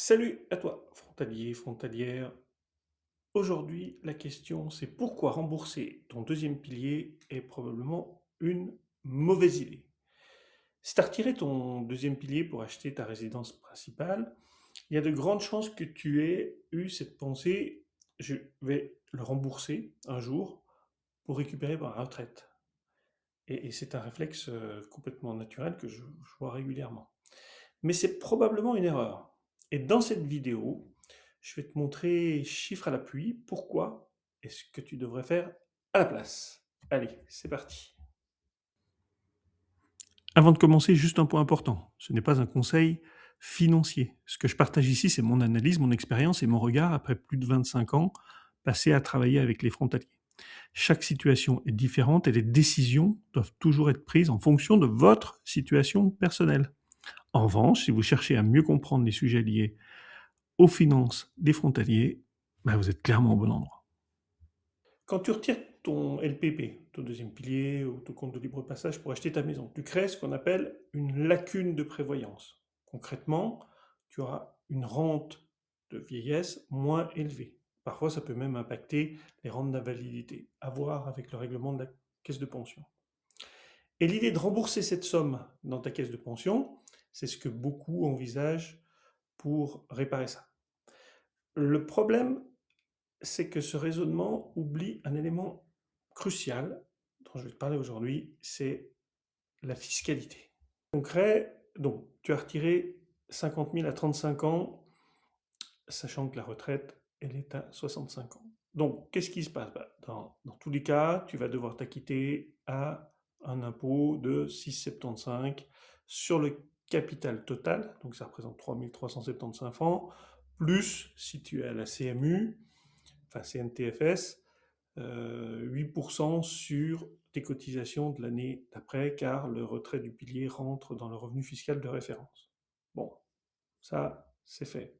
Salut à toi, frontalier, frontalière. Aujourd'hui, la question c'est pourquoi rembourser ton deuxième pilier est probablement une mauvaise idée. Si tu as retiré ton deuxième pilier pour acheter ta résidence principale, il y a de grandes chances que tu aies eu cette pensée, je vais le rembourser un jour pour récupérer ma retraite. Et c'est un réflexe complètement naturel que je vois régulièrement. Mais c'est probablement une erreur. Et dans cette vidéo, je vais te montrer chiffres à l'appui pourquoi est-ce que tu devrais faire à la place. Allez, c'est parti. Avant de commencer, juste un point important. Ce n'est pas un conseil financier. Ce que je partage ici, c'est mon analyse, mon expérience et mon regard après plus de 25 ans passés à travailler avec les frontaliers. Chaque situation est différente et les décisions doivent toujours être prises en fonction de votre situation personnelle. En revanche, si vous cherchez à mieux comprendre les sujets liés aux finances des frontaliers, bah vous êtes clairement au bon endroit. Quand tu retires ton LPP, ton deuxième pilier ou ton compte de libre passage pour acheter ta maison, tu crées ce qu'on appelle une lacune de prévoyance. Concrètement, tu auras une rente de vieillesse moins élevée. Parfois, ça peut même impacter les rentes d'invalidité, à voir avec le règlement de la caisse de pension. Et l'idée de rembourser cette somme dans ta caisse de pension, c'est ce que beaucoup envisagent pour réparer ça. Le problème, c'est que ce raisonnement oublie un élément crucial dont je vais te parler aujourd'hui, c'est la fiscalité. Concret, donc tu as retiré 50 000 à 35 ans, sachant que la retraite, elle est à 65 ans. Donc, qu'est-ce qui se passe? Dans tous les cas, tu vas devoir t'acquitter à un impôt de 6,75 sur le capital total, donc ça représente 3 375 francs, plus si tu es à la CMU, enfin CNTFS, 8% sur tes cotisations de l'année d'après, car le retrait du pilier rentre dans le revenu fiscal de référence. Bon, ça, c'est fait.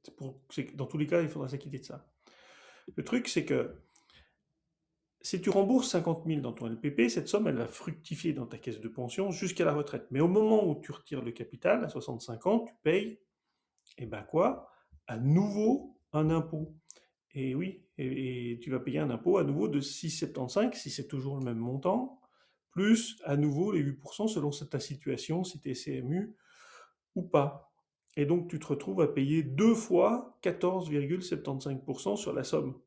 Dans tous les cas, il faudra s'acquitter de ça. Le truc, c'est que si tu rembourses 50 000 dans ton LPP, cette somme, elle va fructifier dans ta caisse de pension jusqu'à la retraite. Mais au moment où tu retires le capital, à 65 ans, tu payes, et ben quoi? À nouveau un impôt. Et oui, et tu vas payer un impôt à nouveau de 6,75 si c'est toujours le même montant, plus à nouveau les 8% selon ta situation, si tu es CMU ou pas. Et donc tu te retrouves à payer deux fois 14,75% sur la somme.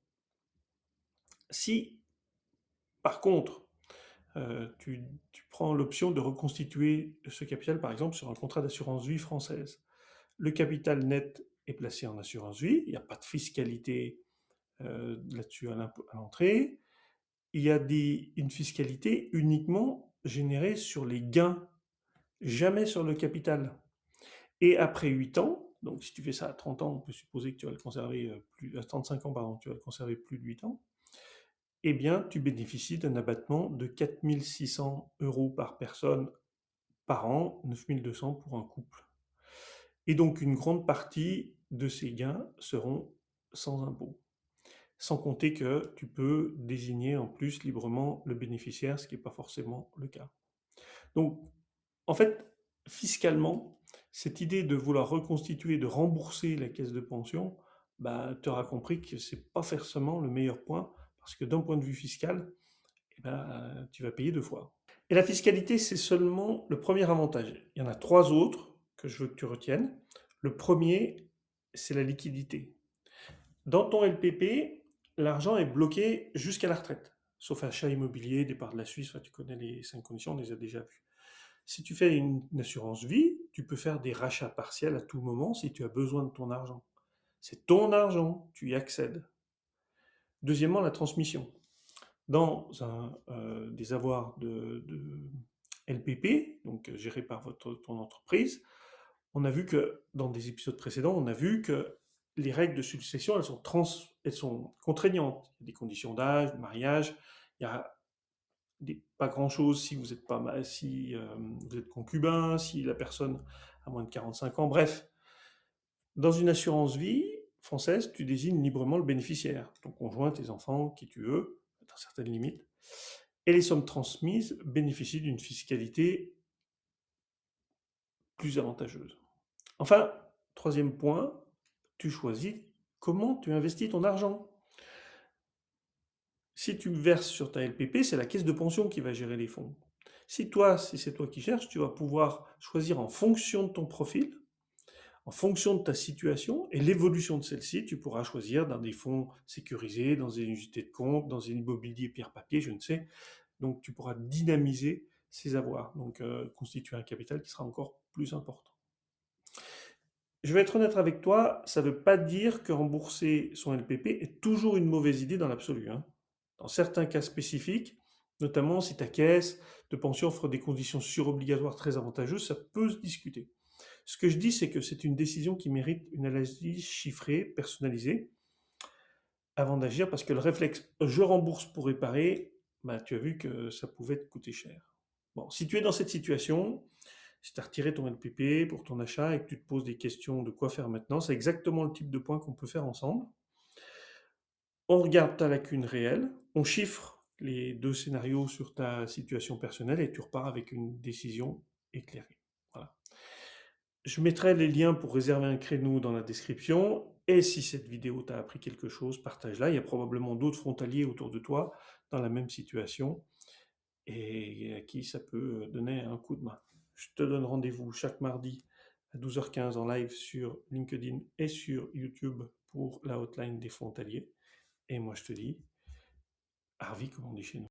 Si, par contre, tu prends l'option de reconstituer ce capital, par exemple, sur un contrat d'assurance vie française, le capital net est placé en assurance vie, il n'y a pas de fiscalité là-dessus à l'entrée, il y a une fiscalité uniquement générée sur les gains, jamais sur le capital. Et après 8 ans, donc si tu fais ça à 30 ans, on peut supposer que tu vas le conserver à 35 ans, pardon, tu vas le conserver plus de 8 ans, eh bien, tu bénéficies d'un abattement de 4 600 euros par personne par an, 9 200 pour un couple. Et donc, une grande partie de ces gains seront sans impôt. Sans compter que tu peux désigner en plus librement le bénéficiaire, ce qui n'est pas forcément le cas. Donc, en fait, fiscalement, cette idée de vouloir reconstituer, de rembourser la caisse de pension, bah, tu auras compris que ce n'est pas forcément le meilleur point, parce que d'un point de vue fiscal, eh ben, tu vas payer deux fois. Et la fiscalité, c'est seulement le premier avantage. Il y en a trois autres que je veux que tu retiennes. Le premier, c'est la liquidité. Dans ton LPP, l'argent est bloqué jusqu'à la retraite, sauf achat immobilier, départ de la Suisse, enfin, tu connais les cinq conditions, on les a déjà vues. Si tu fais une assurance vie, tu peux faire des rachats partiels à tout moment si tu as besoin de ton argent. C'est ton argent, tu y accèdes. Deuxièmement, la transmission. Dans des avoirs de LPP, donc gérés par ton entreprise, on a vu que, dans des épisodes précédents, on a vu que les règles de succession, elles sont contraignantes. Il y a des conditions d'âge, de mariage, il y a pas grand-chose si vous êtes pas si vous êtes concubin, si la personne a moins de 45 ans, bref. Dans une assurance vie française, tu désignes librement le bénéficiaire, ton conjoint, tes enfants, qui tu veux, dans certaines limites. Et les sommes transmises bénéficient d'une fiscalité plus avantageuse. Enfin, troisième point, tu choisis comment tu investis ton argent. Si tu verses sur ta LPP, c'est la caisse de pension qui va gérer les fonds. Si c'est toi qui cherches, tu vas pouvoir choisir en fonction de ton profil, en fonction de ta situation et l'évolution de celle-ci, tu pourras choisir dans des fonds sécurisés, dans une unité de compte, dans un immobilier pierre-papier, je ne sais. Donc tu pourras dynamiser ces avoirs, donc constituer un capital qui sera encore plus important. Je vais être honnête avec toi, ça ne veut pas dire que rembourser son LPP est toujours une mauvaise idée dans l'absolu, hein. Dans certains cas spécifiques, notamment si ta caisse de pension offre des conditions surobligatoires très avantageuses, ça peut se discuter. Ce que je dis, c'est que c'est une décision qui mérite une analyse chiffrée, personnalisée, avant d'agir, parce que le réflexe je rembourse pour réparer, bah, tu as vu que ça pouvait te coûter cher. Bon, si tu es dans cette situation, si tu as retiré ton LPP pour ton achat et que tu te poses des questions de quoi faire maintenant, c'est exactement le type de point qu'on peut faire ensemble. On regarde ta lacune réelle, on chiffre les deux scénarios sur ta situation personnelle et tu repars avec une décision éclairée. Voilà. Je mettrai les liens pour réserver un créneau dans la description. Et si cette vidéo t'a appris quelque chose, partage-la. Il y a probablement d'autres frontaliers autour de toi dans la même situation et à qui ça peut donner un coup de main. Je te donne rendez-vous chaque mardi à 12h15 en live sur LinkedIn et sur YouTube pour la hotline des frontaliers. Et moi, je te dis, Harvey, comme on dit chez nous.